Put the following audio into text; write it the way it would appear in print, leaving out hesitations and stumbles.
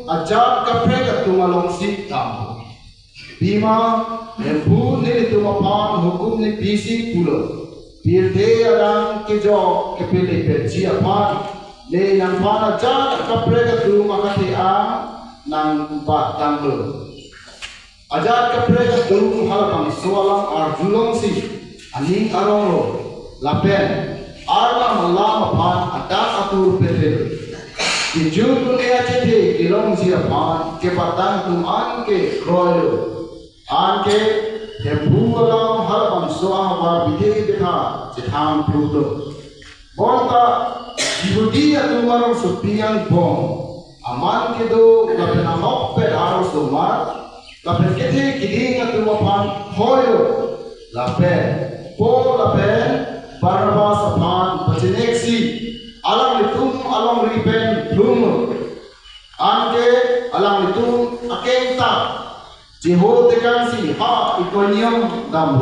ajat kaprega tumalong si tambo. Bima empu ni tumapan hukum ni bisi pulo. Pirte adang kejo kepele percia pan le nang pan ajat kaprega tumakati a nang bat tambo. Ajat kaprega tu halapang sualang arjulong si aning aroro lapen arma malam pan adak atur pedel. Kijun dunia cete kilong siapan ke patang tum an ke royo an ke hembu alam halapang soa war bide dekha cetham prudo bonta Yehudi atumarong supiang bom aman ke do lapena hok pe aro somar lapen kete kiling atumapan hoyo lapen po lapen Barnabas apan pacineksi alang litum alang ripen plum anke alang litum akenta jeho tekan si ha ikonium dam